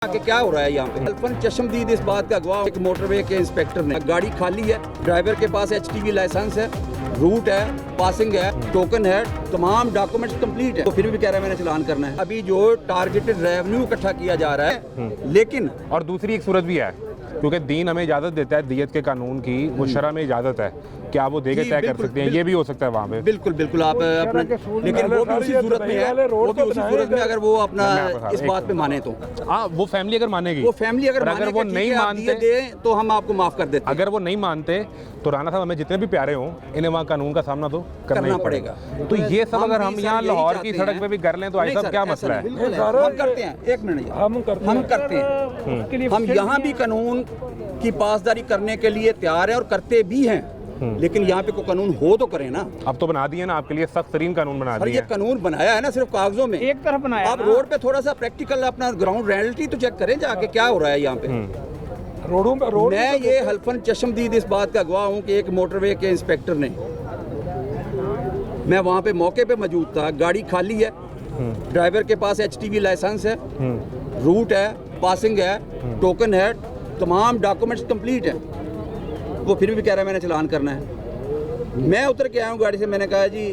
कि क्या हो रहा है यहाँ पे। अल्फन चश्मदीद इस बात का गवाह, एक मोटरवे के इंस्पेक्टर ने, गाड़ी खाली है, ड्राइवर के पास HTV लाइसेंस है, रूट है, पासिंग है, टोकन है, तमाम डॉक्यूमेंट्स कंप्लीट है, तो फिर भी कह रहा है मैंने चलान करना है। अभी जो टारगेटेड रेवेन्यू इकट्ठा किया जा रहा है, लेकिन और दूसरी एक सूरत भी है, क्योंकि दीन हमें इजाज़त देता है दियत के कानून की, वो शरअ में इजाज़त है कि आप वो देके तय कर सकते हैं, ये भी हो सकता है वहाँ पे। बिल्कुल बिल्कुल आप अपना, लेकिन वो भी उसी सूरत में है, वो भी उसी सूरत में अगर वो अपना इस बात पे माने तो। हाँ, वो फैमिली अगर मानेगी, वो फैमिली अगर वो नहीं मानते तो हम आपको माफ कर देते। अगर वो नहीं मानते तो राना साहब हमें जितने भी प्यारे हों, इन्हें वहाँ कानून का सामना तो करना पड़ेगा। तो ये सब अगर हम यहाँ लाहौर की सड़क पे भी कर लें तो ऐसा क्या मसला है? हम करते हैं, एक मिनट, हम करते हैं, हम यहाँ भी कानून की पासदारी करने के लिए तैयार है और करते भी हैं, लेकिन यहाँ पे कोई कानून हो तो करें ना। अब तो बना दिए ना, आपके लिए सख्त तरीन कानून बना दिए। ये कानून बनाया है ना सिर्फ कागजों में, एक तरफ बनाया। आप रोड पे थोड़ा सा प्रैक्टिकल अपना ग्राउंड रियलिटी तो चेक करें जाके क्या हो रहा है यहाँ पे। रोड मैं ये हल्फन चश्मदीद इस बात का गवाह हूँ कि एक मोटरवे के इंस्पेक्टर ने, मैं वहाँ पे मौके पे मौजूद था, गाड़ी खाली है, ड्राइवर के पास HTV लाइसेंस है, रूट है, पासिंग है, टोकन है, तमाम डॉक्यूमेंट्स कंप्लीट है, वो फिर भी कह रहा है मैंने चलान करना है। मैं उतर के आया हूँ गाड़ी से, मैंने कहा जी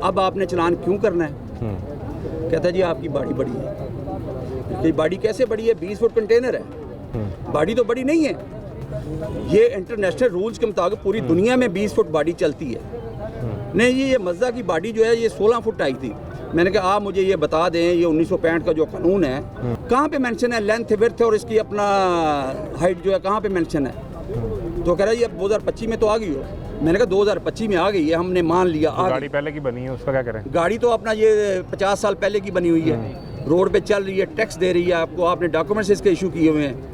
अब आपने चलान क्यों करना है? कहता है जी आपकी बाड़ी बड़ी है। ये बाड़ी कैसे बड़ी है? 20 फुट कंटेनर है, बाड़ी तो बड़ी नहीं है। ये इंटरनेशनल रूल्स के मुताबिक पूरी दुनिया में 20 फुट बाड़ी चलती है। नहीं जी, ये मज़दा की बाड़ी जो है ये 16 फुट आई थी। मैंने कहा आप मुझे ये बता दें, ये 1965 का जो कानून है कहाँ पे मेंशन है लेंथ विड्थ और इसकी अपना हाइट जो है कहाँ पे मेंशन है? तो कह रहा है ये 2025 में तो आ गई हो। मैंने कहा 2025 में आ गई है, हमने मान लिया। तो गाड़ी पहले की बनी है, उसका क्या करें? गाड़ी तो अपना ये 50 साल पहले की बनी हुई है, रोड पे चल रही है, टैक्स दे रही है आपको, आपने डॉक्यूमेंट्स इसके इशू किए हुए हैं।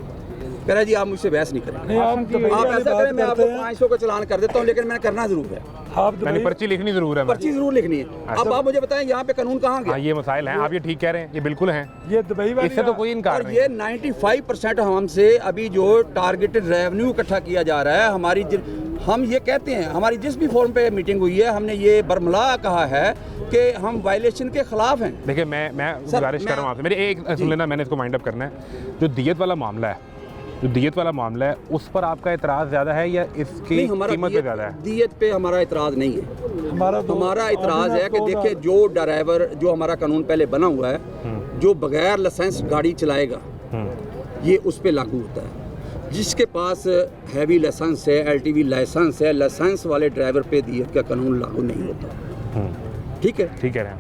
कह रहा है जी आप मुझसे बहस नहीं करें, आप ऐसा करें मैं आपको 500 का चलान कर देता हूँ, लेकिन मैंने करना जरूर है। यानी पर्ची लिखनी जरूर है, पर्ची जरूर लिखनी है। अब आप मुझे बताएं यहाँ पे कानून कहाँ गया? ये मसाइल हैं, आप ये ठीक कह रहे हैं, ये बिल्कुल हैं, ये दुबई वाली, इससे तो कोई इनकार नहीं। ये 95% हमसे अभी जो टारगेटेड रेवेन्यू इकट्ठा किया जा रहा है, हमारी हम ये कहते हैं, हमारी जिस भी फोरम पे मीटिंग हुई है, हमने ये बरमला कहा है कि हम वायलेशन के खिलाफ हैं। देखिए मैं गुजारिश कर रहा हूँ आपसे, मेरी एक सुन लेना, मैंने इसको माइंड अप करना है। जो दियत वाला मामला है, उस पर आपका एतराज़ ज़्यादा है या इसकी कीमत पे ज़्यादा है? दियत पे हमारा एतराज़ नहीं है। हमारा एतराज़ है कि देखिए जो ड्राइवर, जो हमारा कानून पहले बना हुआ है, जो बगैर लाइसेंस गाड़ी चलाएगा ये उस पर लागू होता है। जिसके पास हैवी लाइसेंस है, LTV लाइसेंस है, लाइसेंस वाले ड्राइवर पे दियत का कानून लागू नहीं होता। ठीक है, ठीक है।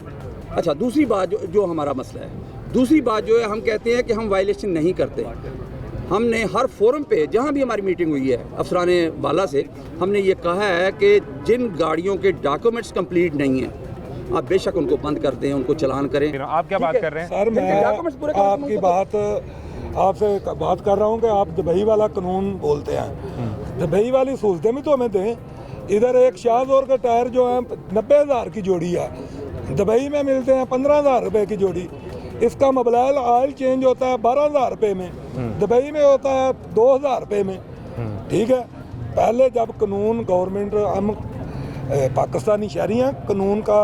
अच्छा, दूसरी बात जो हमारा मसला है, दूसरी बात जो है, हम कहते हैं कि हम वायलेशन नहीं करते। हमने हर फोरम पे जहाँ भी हमारी मीटिंग हुई है अफसरान बाला से, हमने ये कहा है कि जिन गाड़ियों के डॉक्यूमेंट्स कंप्लीट नहीं हैं आप बेशक उनको बंद कर दें, उनको चलान करें। आप क्या बात कर रहे हैं? सर मैं आपकी आपसे बात कर रहा हूँ कि आप दुबई वाला कानून बोलते हैं, दुबई वाली सूरतें भी तो हमें दें। इधर एक शाहजोर का टायर जो है 90,000 की जोड़ी है, दुबई में मिलते हैं 15,000 रुपये की जोड़ी। इसका मोबाइल ऑयल चेंज होता है 12,000 रुपये में, दुबई में होता है 2,000 रुपये में। ठीक है, पहले जब कानून गवर्नमेंट, हम पाकिस्तानी शहरी हैं, कानून का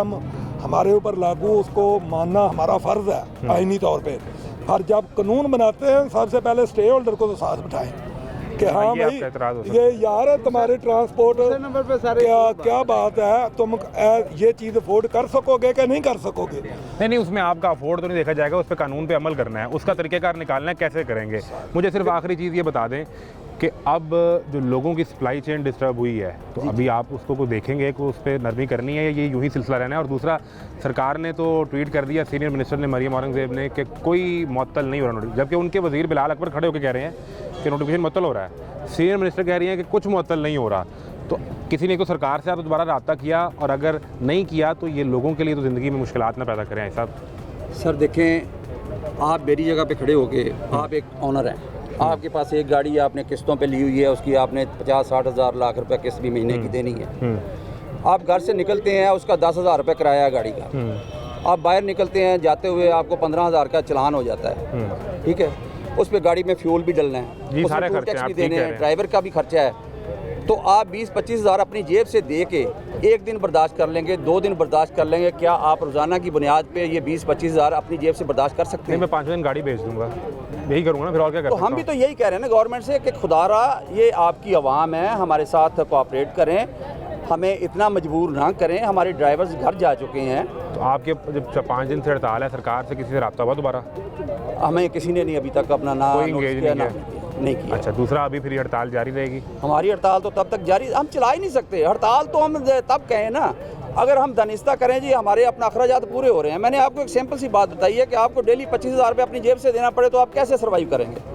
हमारे ऊपर लागू, उसको मानना हमारा फ़र्ज़ है आईनी तौर पे। और जब कानून बनाते हैं सबसे पहले स्टे होल्डर को तो साथ बिठाएं कि हाँ भाई ये यार है तुम्हारे ट्रांसपोर्ट क्या बात है, तुम ये चीज़ अफोर्ड कर सकोगे कि नहीं कर सकोगे? नहीं, उसमें आपका अफोर्ड तो नहीं देखा जाएगा, उस पर कानून पे अमल करना है, उसका तरीक़ेकार निकालना है, कैसे करेंगे। मुझे सिर्फ आखिरी चीज़ ये बता दें कि अब जो लोगों की सप्लाई चेन डिस्टर्ब हुई है, तो अभी आप उसको को देखेंगे कि उस पर नरमी करनी है, ये यूं ही सिलसिला रहना है? और दूसरा, सरकार ने तो ट्वीट कर दिया, सीनियर मिनिस्टर ने, मरियम औरंगज़ेब ने, कि कोई मुअत्तल नहीं हो रहा नोटिफिकेशन, जबकि उनके वज़ीर बिलाल अकबर खड़े होकर कह रहे हैं कि नोटिफिकेशन मुअत्तल हो रहा है। सीनियर मिनिस्टर कह रही हैं कि कुछ मुअत्तल नहीं हो रहा। तो किसी ने तो सरकार से आप दोबारा रब्ता किया, और अगर नहीं किया तो ये लोगों के लिए तो ज़िंदगी में मुश्किलात ना पैदा करें साहब। सर देखें, आप मेरी जगह पे खड़े होके, आप एक ऑनर हैं, आपके पास एक गाड़ी आपने किस्तों पे ली हुई है, उसकी आपने 50-60 हज़ार लाख रुपए किस्त भी महीने की देनी है। आप घर से निकलते हैं, उसका 10,000 रुपये किराया है गाड़ी का। आप बाहर निकलते हैं, जाते हुए आपको 15,000 का चलान हो जाता है। ठीक है, उस पर गाड़ी में फ्यूल भी डलना है, उसमें टैक्स भी देने हैं, ड्राइवर का भी खर्चा है। तो आप 20-25 हज़ार अपनी जेब से दे के एक दिन बर्दाश्त कर लेंगे, 2 दिन बर्दाश्त कर लेंगे, क्या आप रोज़ाना की बुनियाद पे ये 20-25 हज़ार अपनी जेब से बर्दाश्त कर सकते नहीं, हैं? मैं 5 दिन गाड़ी बेच दूंगा, यही करूँगा ना, फिर और क्या कर तो सकता हम भी हूँ? तो यही कह रहे हैं ना गवर्नमेंट से कि खुदारा ये आपकी आवाम है, हमारे साथ कोऑपरेट करें, हमें इतना मजबूर ना करें, हमारे ड्राइवर्स घर जा चुके हैं। तो आपके जब 5 दिन से हड़ताल है, सरकार से किसी से रब्ता हुआ दोबारा? हमें किसी ने नहीं अभी तक अपना ना कोई नोटिस engage किया, नहीं ना नहीं किया। अच्छा, दूसरा अभी फिर ये हड़ताल जारी रहेगी? हमारी हड़ताल तो तब तक जारी, हम चला ही नहीं सकते हड़ताल, तो हम तब कहें ना अगर हम दानिस्ता करें जी हमारे अपना अखराजात पूरे हो रहे हैं। मैंने आपको एक सिंपल सी बात बताई है कि आपको डेली 25 हज़ार रुपये अपनी जेब से देना पड़े तो आप कैसे सर्वाइव करेंगे?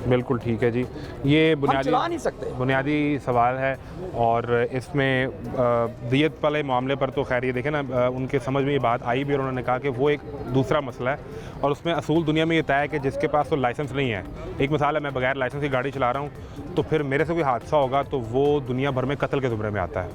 बिल्कुल ठीक है जी, ये हम चला नहीं सकते। बुनियादी सवाल है। और इसमें दियत वाले मामले पर तो खैर ये देखें ना, उनके समझ में ये बात आई भी और उन्होंने कहा कि वो एक दूसरा मसला है और उसमें असूल दुनिया में ये तय है कि जिसके पास तो लाइसेंस नहीं है, एक मिसाल है मैं बगैर लाइसेंस की गाड़ी चला रहा हूँ, तो फिर मेरे से कोई हादसा होगा तो वो दुनिया भर में कत्ल के ज़ुमरे में आता है।